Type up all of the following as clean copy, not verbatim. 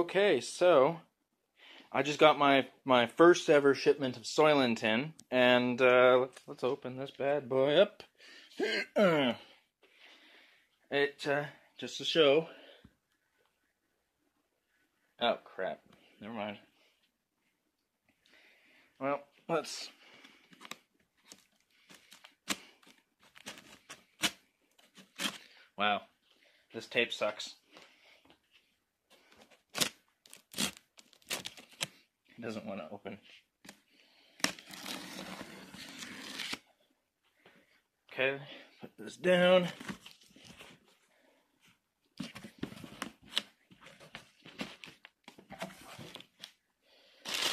Okay, so I just got my first ever shipment of Soylent in, and let's open this bad boy up. It just to show. Oh crap! Never mind. Well, let's. Wow, this tape sucks. It doesn't want to open. Okay, put this down.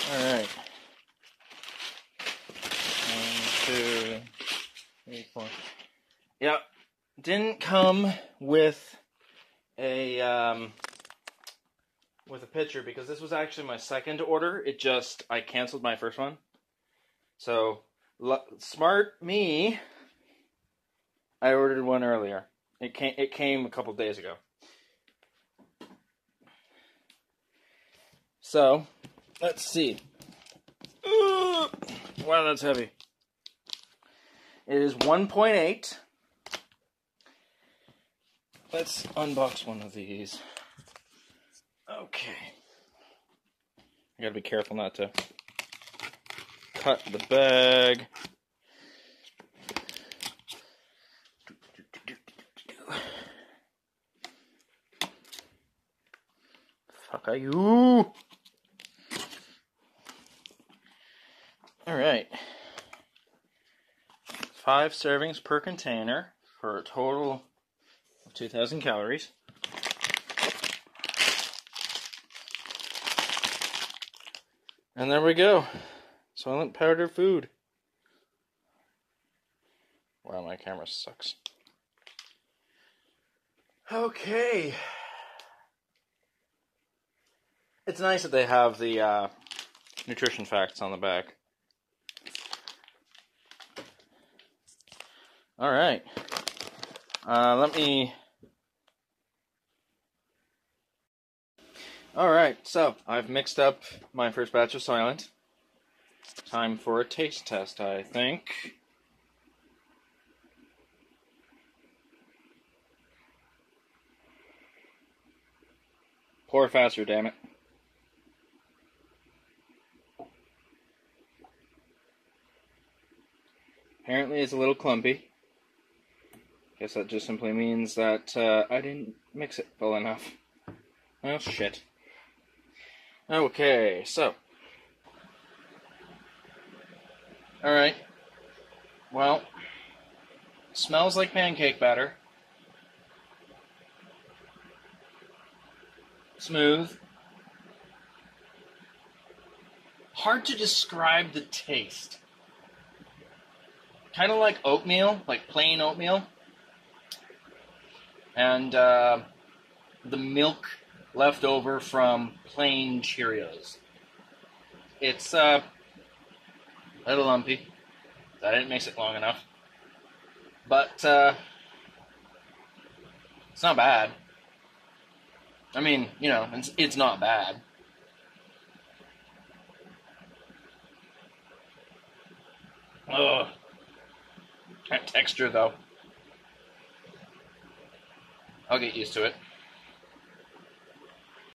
Alright. 1, 2, 3, 4. Yep. Didn't come with a picture because this was actually my second order. I canceled my first one. So smart me. I ordered one earlier. It came a couple days ago. So let's see. Wow, that's heavy. It is 1.8. Let's unbox one of these. Okay. I gotta be careful not to cut the bag. Fuck are you? Alright. 5 servings per container for a total of 2,000 calories. And there we go. Soylent powder food. Wow, my camera sucks. Okay. It's nice that they have the nutrition facts on the back. Alright. Alright, so I've mixed up my first batch of Soylent. Time for a taste test, I think. Pour faster, damn it. Apparently it's a little clumpy. Guess that just simply means that I didn't mix it well enough. Oh, shit. Okay, so. Alright. Well, smells like pancake batter. Smooth. Hard to describe the taste. Kind of like oatmeal, like plain oatmeal. And the milk left over from plain Cheerios. It's a little lumpy. I didn't mix it long enough. But it's not bad. I mean, you know, it's not bad. Ugh. That texture, though. I'll get used to it.